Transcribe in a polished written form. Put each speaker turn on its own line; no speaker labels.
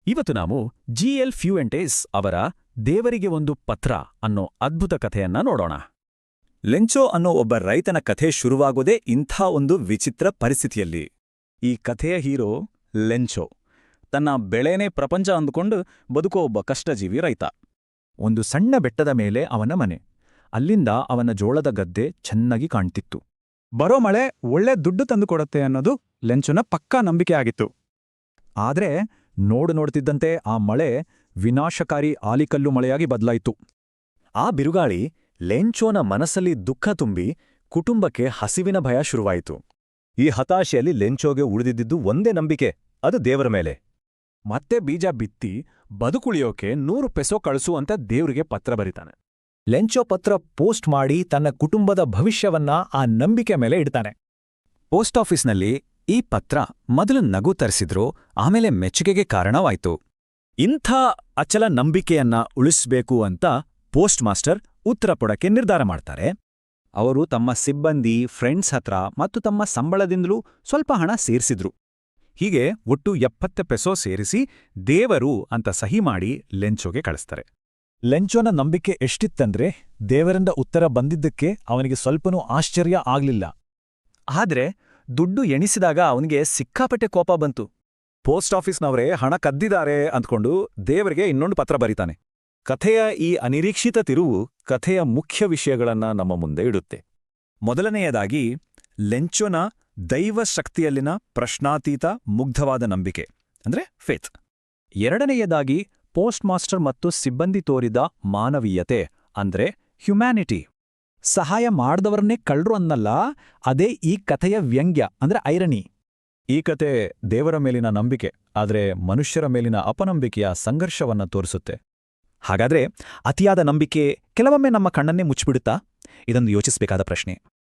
ಇವತ್ತು ನಾವು ಜಿ.ಎಲ್. ಫ್ಯೂಯೆಂಟೆಸ್ ಅವರ ದೇವರಿಗೆ ಒಂದು ಪತ್ರ ಅನ್ನೋ ಅದ್ಭುತ ಕಥೆಯನ್ನ ನೋಡೋಣ.
ಲೆಂಚೋ ಅನ್ನೋ ಒಬ್ಬ ರೈತನ ಕಥೆ ಶುರುವಾಗೋದೇ ಇಂಥ ಒಂದು ವಿಚಿತ್ರ ಪರಿಸ್ಥಿತಿಯಲ್ಲಿ.
ಈ ಕಥೆಯ ಹೀರೋ ಲೆಂಚೋ ತನ್ನ ಬೆಳೆನೇ ಪ್ರಪಂಚ ಅಂದುಕೊಂಡು ಬದುಕೋ ಒಬ್ಬ ಕಷ್ಟಜೀವಿ ರೈತ. ಒಂದು ಸಣ್ಣ ಬೆಟ್ಟದ ಮೇಲೆ ಅವನ ಮನೆ. ಅಲ್ಲಿಂದ ಅವನ ಜೋಳದ ಗದ್ದೆ ಚೆನ್ನಾಗಿ ಕಾಣ್ತಿತ್ತು.
ಬರೋ ಮಳೆ ಒಳ್ಳೆ ದುಡ್ಡು ತಂದುಕೊಡತ್ತೆ ಅನ್ನೋದು ಲೆಂಚೋನ ಪಕ್ಕಾ ನಂಬಿಕೆ ಆಗಿತ್ತು.
ಆದ್ರೆ ನೋಡ್ತಿದ್ದಂತೆ ಆ ಮಳೆ ವಿನಾಶಕಾರಿ ಆಲಿಕಲ್ಲು ಮಳೆಯಾಗಿ ಬದಲಾಯಿತು.
ಆ ಬಿರುಗಾಳಿ ಲೆಂಚೋನ ಮನಸ್ಸಲ್ಲಿ ದುಃಖ ತುಂಬಿ ಕುಟುಂಬಕ್ಕೆ ಹಸಿವಿನ ಭಯ ಶುರುವಾಯಿತು. ಈ ಹತಾಶೆಯಲ್ಲಿ ಲೆಂಚೋಗೆ ಉಳಿದಿದ್ದು ಒಂದೇ ನಂಬಿಕೆ, ಅದು ದೇವರ ಮೇಲೆ.
ಮತ್ತೆ ಬೀಜ ಬಿತ್ತಿ ಬದುಕುಳಿಯೋಕೆ 100 ಪೆಸೋ ಕಳಿಸು ಅಂತ ದೇವ್ರಿಗೆ ಪತ್ರ ಬರೀತಾನೆ.
ಲೆಂಚೋ ಪತ್ರ ಪೋಸ್ಟ್ ಮಾಡಿ ತನ್ನ ಕುಟುಂಬದ ಭವಿಷ್ಯವನ್ನ ಆ ನಂಬಿಕೆ ಮೇಲೆ ಇಡ್ತಾನೆ.
ಪೋಸ್ಟ್ ಆಫೀಸ್ನಲ್ಲಿ ಈ ಪತ್ರ ಮೊದಲು ನಗು ತರಿಸಿದ್ರು, ಆಮೇಲೆ ಮೆಚ್ಚುಗೆಗೆ ಕಾರಣವಾಯ್ತು.
ಇಂಥ ಅಚಲ ನಂಬಿಕೆಯನ್ನ ಉಳಿಸ್ಬೇಕು ಅಂತ ಪೋಸ್ಟ್ ಮಾಸ್ಟರ್ ಉತ್ತರ ಕೊಡಕ್ಕೆ ನಿರ್ಧಾರ ಮಾಡ್ತಾರೆ. ಅವರು ತಮ್ಮ ಸಿಬ್ಬಂದಿ, ಫ್ರೆಂಡ್ಸ್ ಹತ್ರ ಮತ್ತು ತಮ್ಮ ಸಂಬಳದಿಂದಲೂ ಸ್ವಲ್ಪ ಹಣ ಸೇರಿಸಿದ್ರು. ಹೀಗೆ ಒಟ್ಟು 70 ಪೆಸೋ ಸೇರಿಸಿ ದೇವರು ಅಂತ ಸಹಿ ಮಾಡಿ ಲೆಂಚೋಗೆ ಕಳಿಸ್ತಾರೆ.
ಲೆಂಚೋನ ನಂಬಿಕೆ ಎಷ್ಟಿತ್ತಂದ್ರೆ ದೇವರಿಂದ ಉತ್ತರ ಬಂದಿದ್ದಕ್ಕೆ ಅವನಿಗೆ ಸ್ವಲ್ಪನೂ ಆಶ್ಚರ್ಯ ಆಗ್ಲಿಲ್ಲ.
ಆದ್ರೆ ದುಡ್ಡು ಎಣಿಸಿದಾಗ ಅವನಿಗೆ ಸಿಕ್ಕಾಪಟ್ಟೆ ಕೋಪ ಬಂತು. ಪೋಸ್ಟ್ ಆಫೀಸ್ನವರೇ ಹಣ ಕದ್ದಿದ್ದಾರೆ ಅಂದ್ಕೊಂಡು ದೇವರಿಗೆ ಇನ್ನೊಂದು ಪತ್ರ ಬರೀತಾನೆ. ಕಥೆಯ ಈ ಅನಿರೀಕ್ಷಿತ ತಿರುವು ಕಥೆಯ ಮುಖ್ಯ ವಿಷಯಗಳನ್ನ ನಮ್ಮ ಮುಂದೆ ಇಡುತ್ತೆ. ಮೊದಲನೆಯದಾಗಿ ಲೆಂಚೋನ ದೈವ ಶಕ್ತಿಯಲ್ಲಿನ ಪ್ರಶ್ನಾತೀತ ಮುಗ್ಧವಾದ ನಂಬಿಕೆ ಅಂದ್ರೆ ಫೇತ್. ಎರಡನೆಯದಾಗಿ ಪೋಸ್ಟ್ ಮಾಸ್ಟರ್ ಮತ್ತು ಸಿಬ್ಬಂದಿ ತೋರಿದ ಮಾನವೀಯತೆ ಅಂದ್ರೆ ಹ್ಯುಮ್ಯಾನಿಟಿ.
ಸಹಾಯ ಮಾಡ್ದವರನ್ನೇ ಕಳ್ರು ಅನ್ನಲ್ಲ, ಅದೇ ಈ ಕಥೆಯ ವ್ಯಂಗ್ಯ ಅಂದ್ರೆ ಐರಣಿ.
ಈ ಕತೆ ದೇವರ ಮೇಲಿನ ನಂಬಿಕೆ ಆದ್ರೆ ಮನುಷ್ಯರ ಮೇಲಿನ ಅಪನಂಬಿಕೆಯ ಸಂಘರ್ಷವನ್ನ ತೋರಿಸುತ್ತೆ. ಹಾಗಾದ್ರೆ ಅತಿಯಾದ ನಂಬಿಕೆ ಕೆಲವೊಮ್ಮೆ ನಮ್ಮ ಕಣ್ಣನ್ನೇ ಮುಚ್ಚಿಬಿಡುತ್ತಾ? ಇದೊಂದು ಯೋಚಿಸಬೇಕಾದ ಪ್ರಶ್ನೆ.